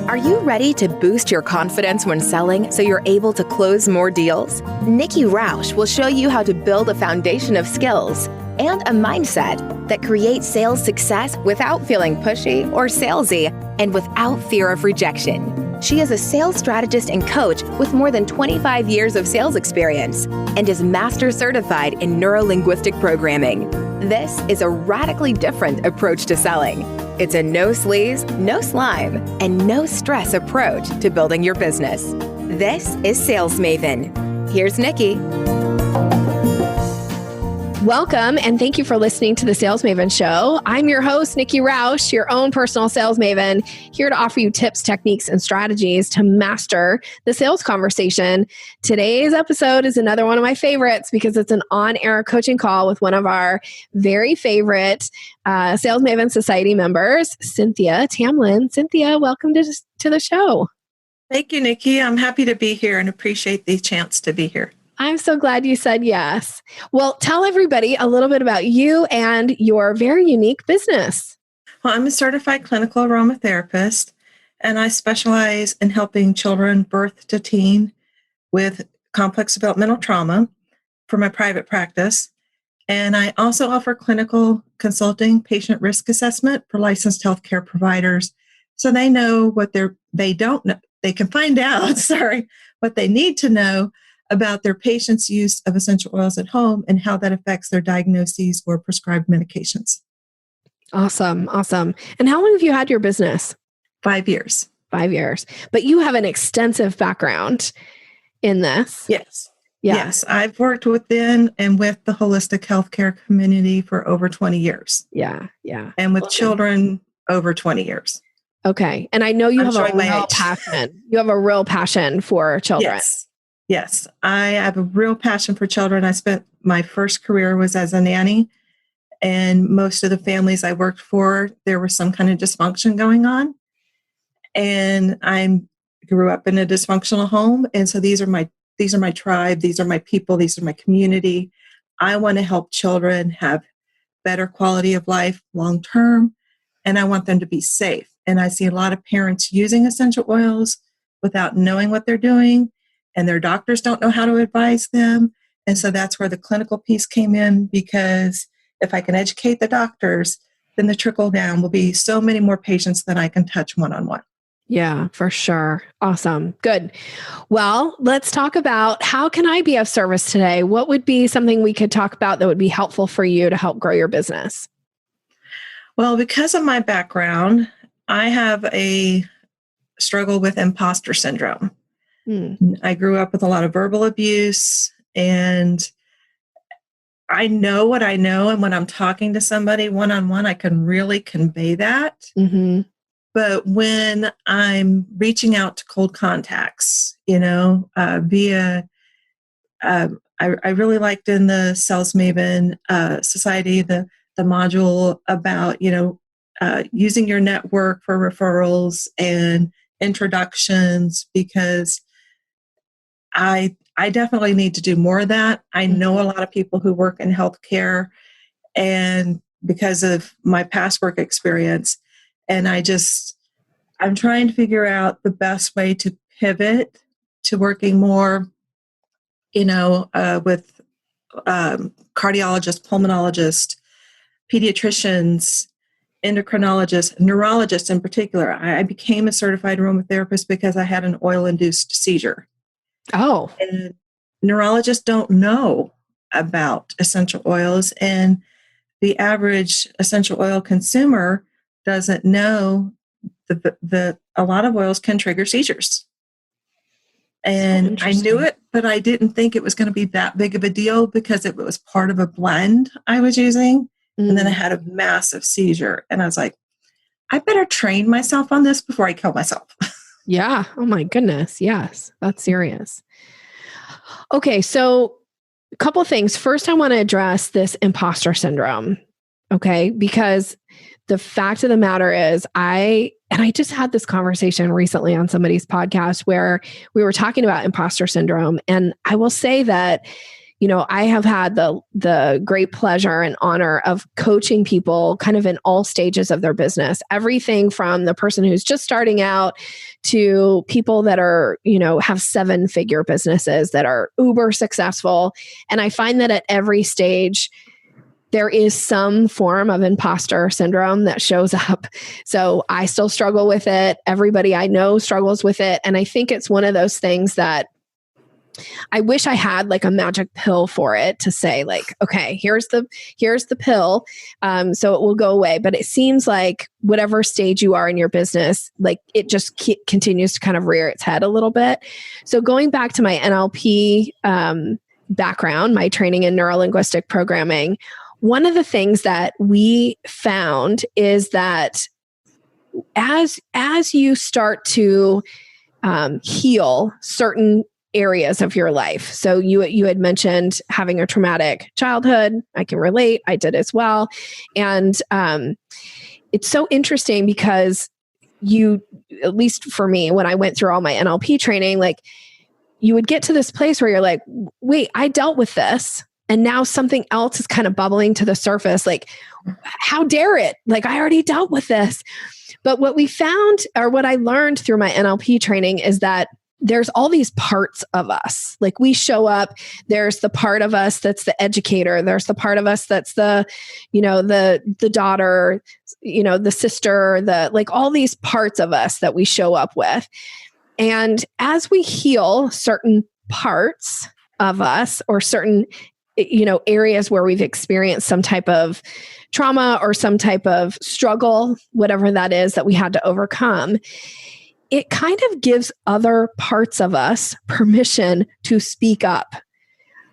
Are you ready to boost your confidence when selling so you're able to close more deals? Nikki Rausch will show you how to build a foundation of skills and a mindset that creates sales success without feeling pushy or salesy and without fear of rejection. She is a sales strategist and coach with more than 25 years of sales experience and is master certified in neuro-linguistic programming. This is a radically different approach to selling. It's a no sleaze, no slime, and no stress approach to building your business. This is Sales Maven. Here's Nikki. Welcome, and thank you for listening to the Sales Maven Show. I'm your host, Nikki Rausch, your own personal sales maven, here to offer you tips, techniques, and strategies to master the sales conversation. Today's episode is another one of my favorites because it's an on-air coaching call with one of our very favorite Sales Maven Society members, Cynthia Tamlyn. Cynthia, welcome to the show. Thank you, Nikki. I'm happy to be here and appreciate the chance to be here. I'm so glad you said yes. Well, tell everybody a little bit about you and your very unique business. Well, I'm a certified clinical aromatherapist, and I specialize in helping children birth to teen with complex developmental trauma for my private practice. And I also offer clinical consulting, patient risk assessment for licensed healthcare providers, so they know what they don't know. They can find out, what they need to know about their patients' use of essential oils at home and how that affects their diagnoses or prescribed medications. Awesome. And how long have you had your business? 5 years. 5 years. But you have an extensive background in this. Yes. Yeah. Yes. I've worked within and with the holistic healthcare community for over 20 years. Yeah. And with children over 20 years. Okay. And I know you have a real passion. You have a real passion for children. Yes, I have a real passion for children. I spent my first career was as a nanny, and most of the families I worked for, there was some kind of dysfunction going on. And I grew up in a dysfunctional home, and so these are my tribe, these are my people, these are my community. I want to help children have better quality of life long term, and I want them to be safe. And I see a lot of parents using essential oils without knowing what they're doing, and their doctors don't know how to advise them. And so that's where the clinical piece came in, because if I can educate the doctors, then the trickle down will be so many more patients that I can touch one-on-one. Yeah, for sure. Awesome. Good. Well, let's talk about how can I be of service today? What would be something we could talk about that would be helpful for you to help grow your business? Well, because of my background, I have a struggle with imposter syndrome. I grew up with a lot of verbal abuse, and I know what I know. And when I'm talking to somebody one-on-one, I can really convey that. Mm-hmm. But when I'm reaching out to cold contacts, via, I really liked in the Sales Maven Society, the module about, using your network for referrals and introductions, because I definitely need to do more of that. I know a lot of people who work in healthcare, and because of my past work experience, and I'm trying to figure out the best way to pivot to working more, with cardiologists, pulmonologists, pediatricians, endocrinologists, neurologists in particular. I became a certified aromatherapist because I had an oil-induced seizure. Oh. And neurologists don't know about essential oils, and the average essential oil consumer doesn't know that a lot of oils can trigger seizures. And I knew it, but I didn't think it was going to be that big of a deal because it was part of a blend I was using. And then I had a massive seizure, and I was like, I better train myself on this before I kill myself. Yeah. Oh my goodness. Yes. That's serious. Okay. So a couple of things. First, I want to address this imposter syndrome. Okay. Because the fact of the matter is I just had this conversation recently on somebody's podcast where we were talking about imposter syndrome. And I will say that, I have had the great pleasure and honor of coaching people kind of in all stages of their business, everything from the person who's just starting out to people that are, have 7-figure businesses that are uber successful. And I find that at every stage, there is some form of imposter syndrome that shows up. So I still struggle with it. Everybody I know struggles with it. And I think it's one of those things that I wish I had like a magic pill for it to say like, okay, here's the pill. So it will go away. But it seems like whatever stage you are in your business, like it just continues to kind of rear its head a little bit. So going back to my NLP background, my training in neuro-linguistic programming, one of the things that we found is that as you start to heal certain areas of your life. So you had mentioned having a traumatic childhood. I can relate. I did as well. And it's so interesting because at least for me, when I went through all my NLP training, like you would get to this place where you're like, wait, I dealt with this. And now something else is kind of bubbling to the surface. Like, how dare it? Like, I already dealt with this. But what we found, or what I learned through my NLP training, is that there's all these parts of us. Like we show up, there's the part of us that's the educator. There's the part of us that's the daughter, the sister, like all these parts of us that we show up with. And as we heal certain parts of us or certain areas where we've experienced some type of trauma or some type of struggle, whatever that is that we had to overcome, it kind of gives other parts of us permission to speak up.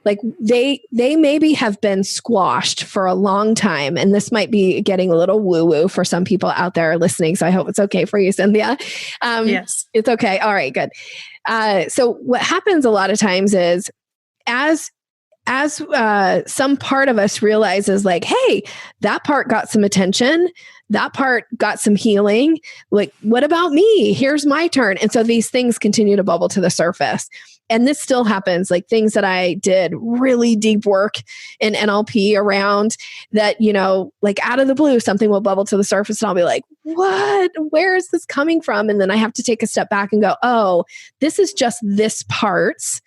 Like they maybe have been squashed for a long time. And this might be getting a little woo-woo for some people out there listening. So I hope it's okay for you, Cynthia. Yes. It's okay. All right, good. So what happens a lot of times is as some part of us realizes like, hey, that part got some attention. That part got some healing. Like, what about me? Here's my turn. And so these things continue to bubble to the surface. And this still happens, like things that I did really deep work in NLP around that, like out of the blue, something will bubble to the surface and I'll be like, what? Where is this coming from? And then I have to take a step back and go, oh, this is just this part's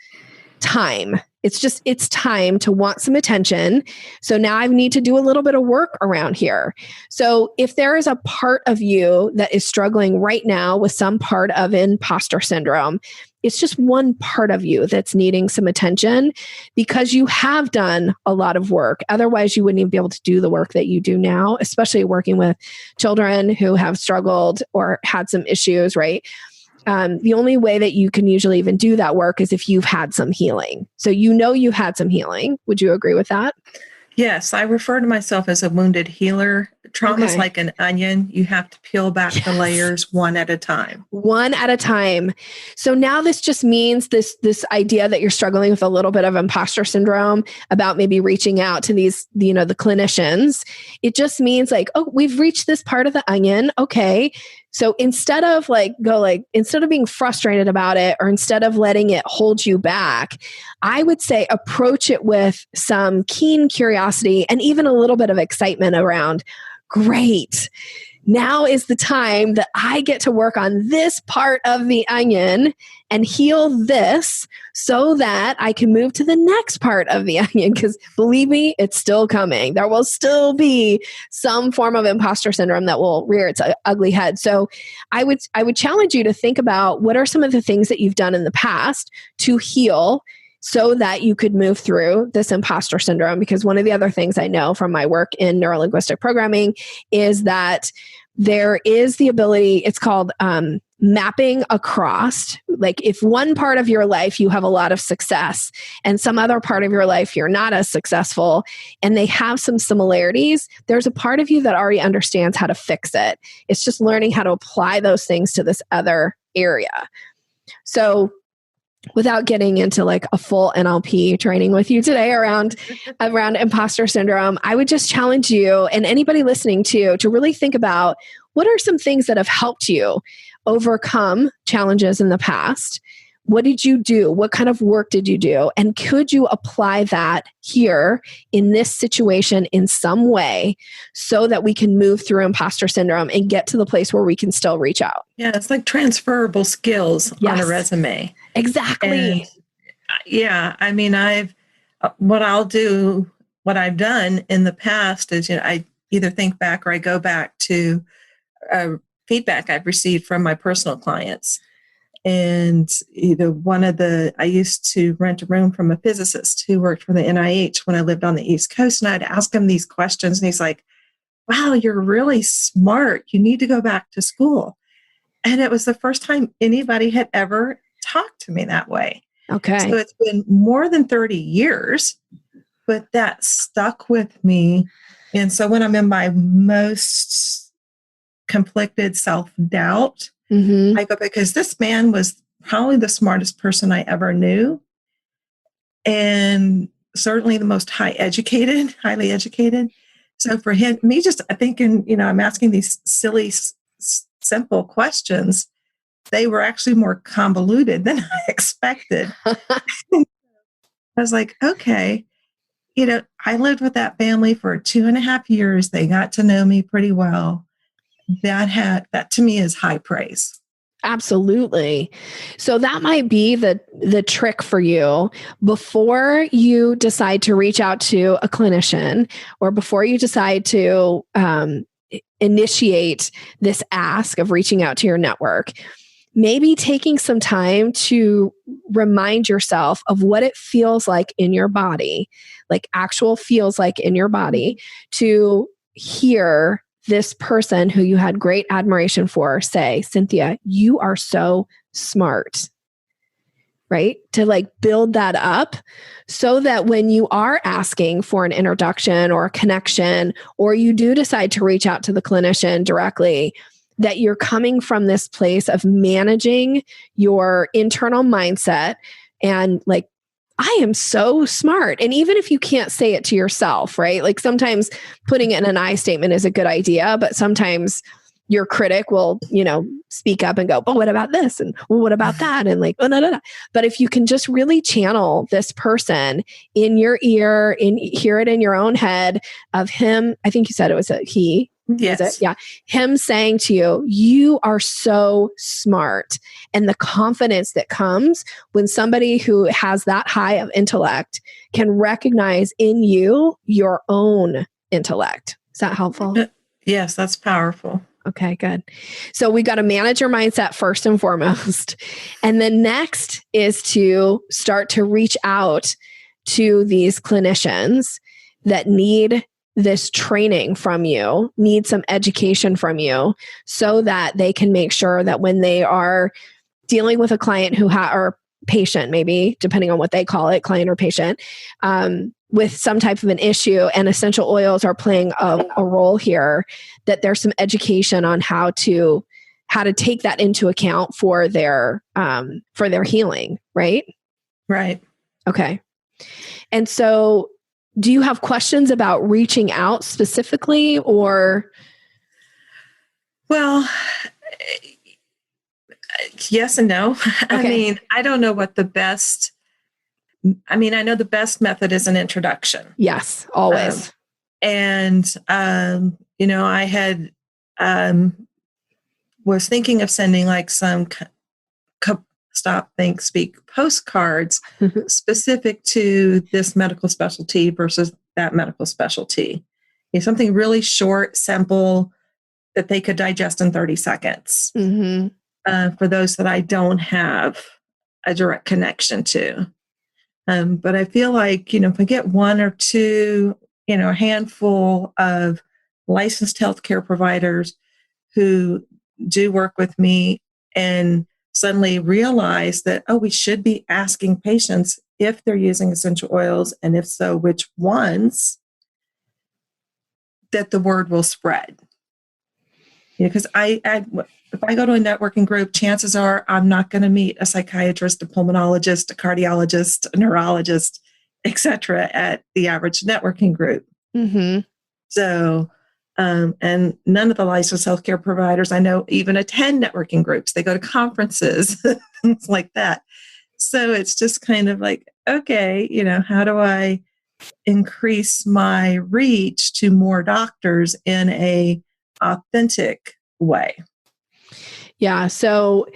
time. It's time to want some attention. So now I need to do a little bit of work around here. So if there is a part of you that is struggling right now with some part of imposter syndrome, it's just one part of you that's needing some attention because you have done a lot of work. Otherwise, you wouldn't even be able to do the work that you do now, especially working with children who have struggled or had some issues, right? The only way that you can usually even do that work is if you've had some healing. So you've had some healing. Would you agree with that? Yes, I refer to myself as a wounded healer. Trauma is like an onion. You have to peel back the layers one at a time. One at a time. So now this just means this idea that you're struggling with a little bit of imposter syndrome about maybe reaching out to these, the clinicians. It just means like, oh, we've reached this part of the onion. Okay. So instead of being frustrated about it or instead of letting it hold you back, I would say approach it with some keen curiosity and even a little bit of excitement around, great. Now is the time that I get to work on this part of the onion and heal this so that I can move to the next part of the onion. Because believe me, it's still coming. There will still be some form of imposter syndrome that will rear its ugly head. So I would challenge you to think about what are some of the things that you've done in the past to heal so that you could move through this imposter syndrome. Because one of the other things I know from my work in neuro-linguistic programming is that there is the ability, it's called mapping across. Like if one part of your life you have a lot of success and some other part of your life you're not as successful and they have some similarities, there's a part of you that already understands how to fix it. It's just learning how to apply those things to this other area. So without getting into like a full NLP training with you today around imposter syndrome, I would just challenge you and anybody listening to really think about what are some things that have helped you overcome challenges in the past? What did you do? What kind of work did you do? And could you apply that here in this situation in some way so that we can move through imposter syndrome and get to the place where we can still reach out? Yeah, it's like transferable skills on a resume. Exactly. And yeah, I mean, what I've done in the past is, I either think back or I go back to feedback I've received from my personal clients. And I used to rent a room from a physicist who worked for the NIH when I lived on the East Coast. And I'd ask him these questions and he's like, wow, you're really smart. You need to go back to school. And it was the first time anybody had ever talked to me that way. Okay. So it's been more than 30 years, but that stuck with me. And so when I'm in my most conflicted self-doubt, I go, because this man was probably the smartest person I ever knew. And certainly the most highly educated. So for me just thinking, I'm asking these silly, simple questions, they were actually more convoluted than I expected. I was like, okay, I lived with that family for 2.5 years. They got to know me pretty well. That to me is high praise. Absolutely. So that might be the trick for you before you decide to reach out to a clinician or before you decide to initiate this ask of reaching out to your network. Maybe taking some time to remind yourself of what it feels like in your body, like actual feels like in your body, to hear this person who you had great admiration for say, Cynthia, you are so smart, right? To build that up so that when you are asking for an introduction or a connection, or you do decide to reach out to the clinician directly, that you're coming from this place of managing your internal mindset and I am so smart. And even if you can't say it to yourself, right? Sometimes putting it in an I statement is a good idea, but sometimes your critic will, speak up and go, but what about this? And well, what about that? And But if you can just really channel this person in your ear, hear it in your own head of him, I think you said it was a he. Yes. Yeah. Him saying to you, you are so smart. And the confidence that comes when somebody who has that high of intellect can recognize in you your own intellect. Is that helpful? Yes, that's powerful. Okay, good. So we got to manage your mindset first and foremost. And then next is to start to reach out to these clinicians that need this training from you, need some education from you so that they can make sure that when they are dealing with a client or patient, maybe depending on what they call it, client or patient, with some type of an issue and essential oils are playing a role here, that there's some education on how to take that into account for their healing, right? Right. Okay. And so do you have questions about reaching out specifically or? Well, yes and no. Okay. I don't know what I know the best method is an introduction. Yes, always. I had was thinking of sending some stop, think, speak postcards specific to this medical specialty versus that medical specialty. Something really short, simple, that they could digest in 30 seconds for those that I don't have a direct connection to. But I feel like, if I get one or two, a handful of licensed healthcare providers who do work with me and suddenly realize that, we should be asking patients if they're using essential oils, and if so, which ones, that the word will spread. Because if I go to a networking group, chances are I'm not going to meet a psychiatrist, a pulmonologist, a cardiologist, a neurologist, etc. at the average networking group. So, and none of the licensed healthcare providers I know even attend networking groups. They go to conferences, things like that. So it's just kind of like, okay, how do I increase my reach to more doctors in a authentic way? Yeah. So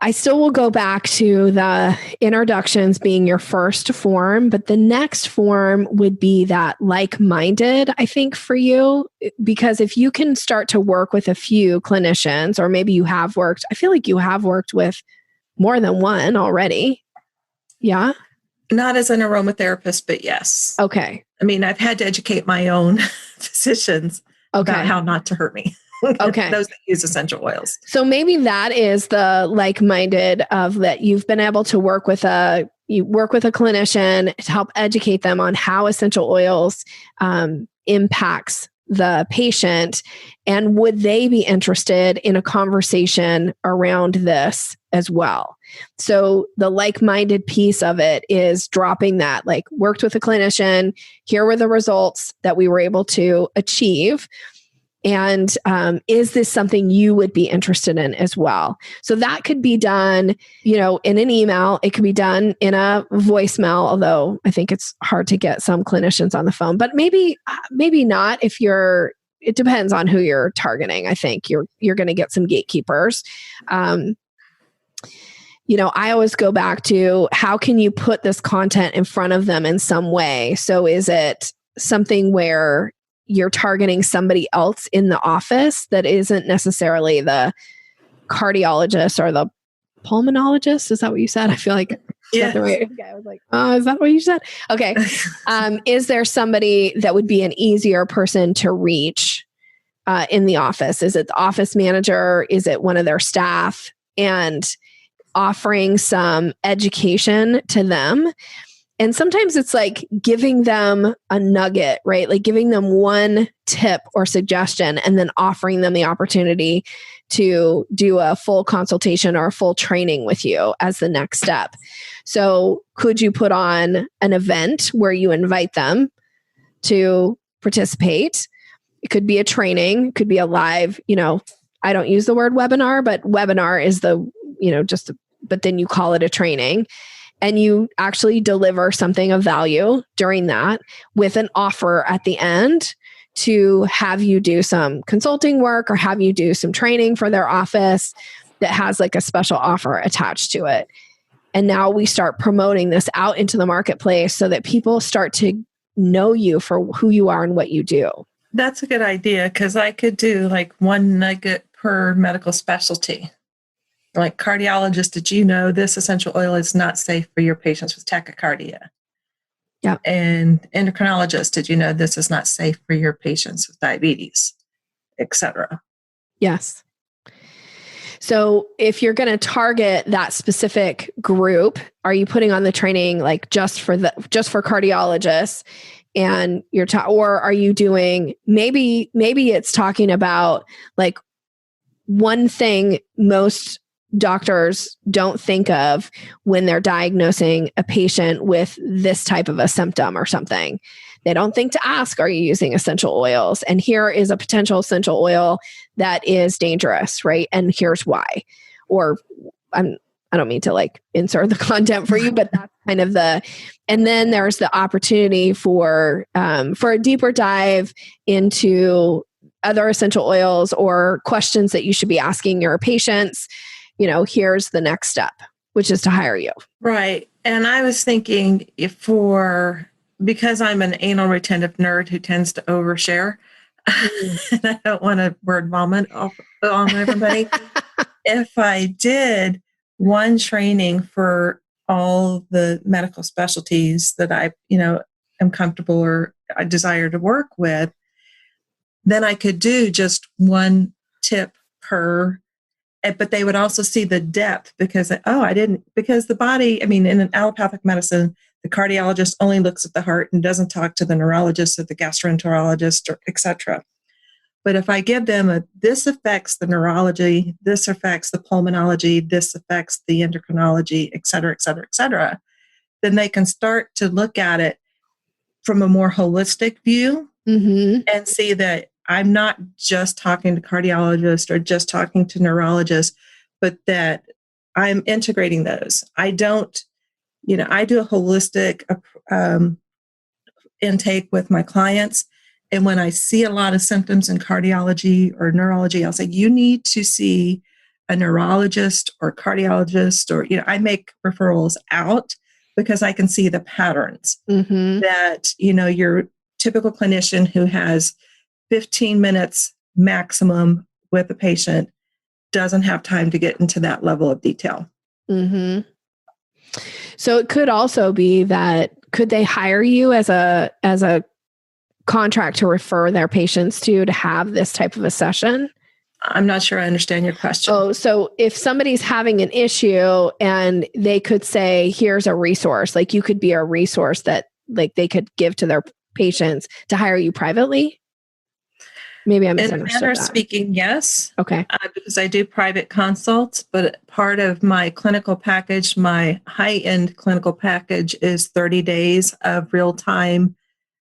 I still will go back to the introductions being your first form, but the next form would be that like-minded, I think, for you, because if you can start to work with a few clinicians, or maybe you have worked, I feel like you have worked with more than one already. Yeah. Not as an aromatherapist, but yes. Okay. I mean, I've had to educate my own physicians about how not to hurt me. Okay. Those that use essential oils. So maybe that is the like-minded of that you've been able to work with a clinician to help educate them on how essential oils impacts the patient, and would they be interested in a conversation around this as well? So the like-minded piece of it is dropping that, like, worked with a clinician, here were the results that we were able to achieve. And is this something you would be interested in as well? So that could be done, in an email. It could be done in a voicemail, although I think it's hard to get some clinicians on the phone. But maybe not if it depends on who you're targeting. I think you're going to get some gatekeepers. I always go back to, how can you put this content in front of them in some way? So is it something where you're targeting somebody else in the office that isn't necessarily the cardiologist or the pulmonologist? Is that what you said? I feel like yes. The right. Okay, I was like, oh, is that what you said? Okay. Is there somebody that would be an easier person to reach in the office? Is it the office manager? Is it one of their staff? And offering some education to them. And sometimes it's like giving them a nugget, right? Like giving them one tip or suggestion and then offering them the opportunity to do a full consultation or a full training with you as the next step. So could you put on an event where you invite them to participate? It could be a training, it could be a live, I don't use the word webinar, but webinar is but then you call it a training. And you actually deliver something of value during that with an offer at the end to have you do some consulting work or have you do some training for their office that has like a special offer attached to it. And now we start promoting this out into the marketplace so that people start to know you for who you are and what you do. That's a good idea, because I could do like one nugget per medical specialty. Like, cardiologist, did you know this essential oil is not safe for your patients with tachycardia? Yeah. And endocrinologist, did you know this is not safe for your patients with diabetes, etc.? Yes. So if you're going to target that specific group, are you putting on the training like just for cardiologists? And or are you doing maybe it's talking about like one thing most doctors don't think of when they're diagnosing a patient with this type of a symptom or something. They don't think to ask, are you using essential oils? And here is a potential essential oil that is dangerous, right? And here's why. Or I don't mean to like insert the content for you, but that's kind of and then there's the opportunity for a deeper dive into other essential oils or questions that you should be asking your patients. Here's the next step, which is to hire you. Right. And I was thinking because I'm an anal retentive nerd who tends to overshare, and I don't want to word vomit on everybody. If I did one training for all the medical specialties that I, am comfortable or I desire to work with, then I could do just one tip per. But they would also see the depth because the body, in an allopathic medicine, the cardiologist only looks at the heart and doesn't talk to the neurologist or the gastroenterologist, or et cetera. But if I give them this affects the neurology, this affects the pulmonology, this affects the endocrinology, et cetera, et cetera, et cetera, then they can start to look at it from a more holistic view and see that I'm not just talking to cardiologists or just talking to neurologists, but that I'm integrating those. I don't, I do a holistic intake with my clients. And when I see a lot of symptoms in cardiology or neurology, I'll say, you need to see a neurologist or cardiologist, or, I make referrals out because I can see the patterns that, your typical clinician who has 15 minutes maximum with a patient doesn't have time to get into that level of detail. So it could also be that, could they hire you as a contract to refer their patients to have this type of a session? I'm not sure I understand your question. Oh, so if somebody's having an issue and they could say, here's a resource, like you could be a resource that like they could give to their patients to hire you privately? Maybe I misunderstood. In a manner of speaking, yes. Okay. Because I do private consults, but part of my clinical package, my high-end clinical package, is 30 days of real-time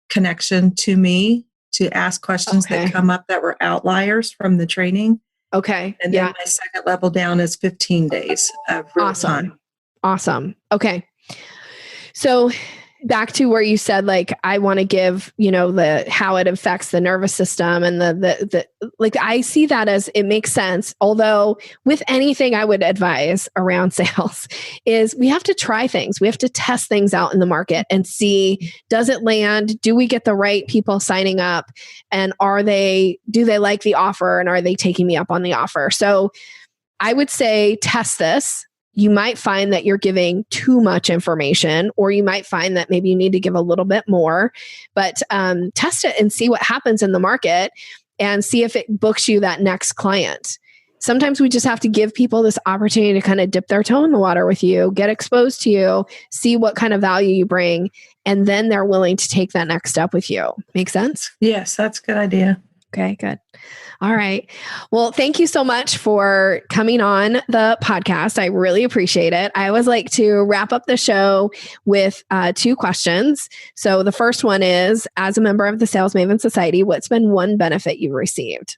connection to me to ask questions that come up that were outliers from the training. Okay. And then my second level down is 15 days of real time. Awesome. Okay. So back to where you said, like, I want to give, the, how it affects the nervous system and the like, I see that as it makes sense. Although with anything I would advise around sales is we have to try things. We have to test things out in the market and see, does it land? Do we get the right people signing up? And do they like the offer? And are they taking me up on the offer? So I would say test this. You might find that you're giving too much information, or you might find that maybe you need to give a little bit more, but test it and see what happens in the market and see if it books you that next client. Sometimes we just have to give people this opportunity to kind of dip their toe in the water with you, get exposed to you, see what kind of value you bring, and then they're willing to take that next step with you. Make sense? Yes, that's a good idea. Okay, good. All right. Well, thank you so much for coming on the podcast. I really appreciate it. I always like to wrap up the show with 2 questions. So the first one is, as a member of the Sales Maven Society, what's been one benefit you received?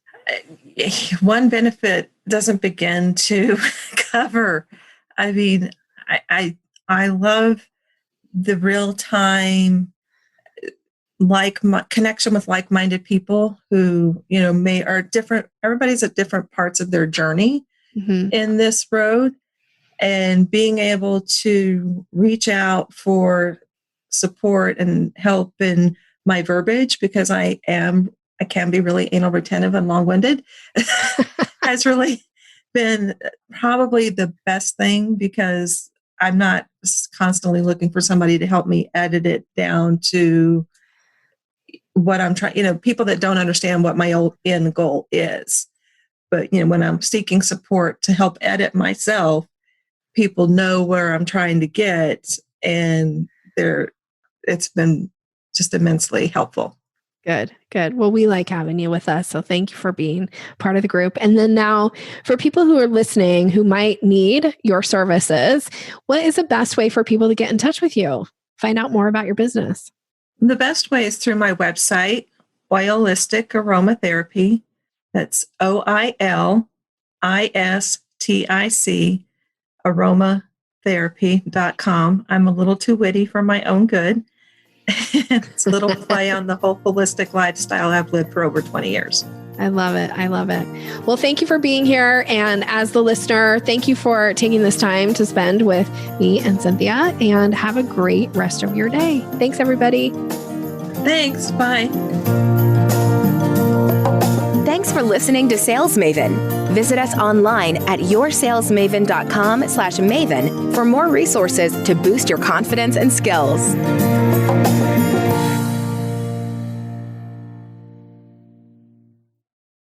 One benefit doesn't begin to cover. I mean, I love the real-time connection with like-minded people who, are different. Everybody's at different parts of their journey in this road, and being able to reach out for support and help in my verbiage, because I can be really anal retentive and long-winded, has really been probably the best thing, because I'm not constantly looking for somebody to help me edit it down to what I'm trying, people that don't understand what my end goal is. But, when I'm seeking support to help edit myself, people know where I'm trying to get, and it's been just immensely helpful. Good. Well, we like having you with us. So thank you for being part of the group. And then now for people who are listening, who might need your services, what is the best way for people to get in touch with you? Find out more about your business. The best way is through my website, Oilistic Aromatherapy. That's OILISTIC aromatherapy.com. I'm a little too witty for my own good. It's a little play on the whole holistic lifestyle I've lived for over 20 years. I love it. Well, thank you for being here. And as the listener, thank you for taking this time to spend with me and Cynthia, and have a great rest of your day. Thanks, everybody. Thanks. Bye. Thanks for listening to Sales Maven. Visit us online at yoursalesmaven.com/maven for more resources to boost your confidence and skills.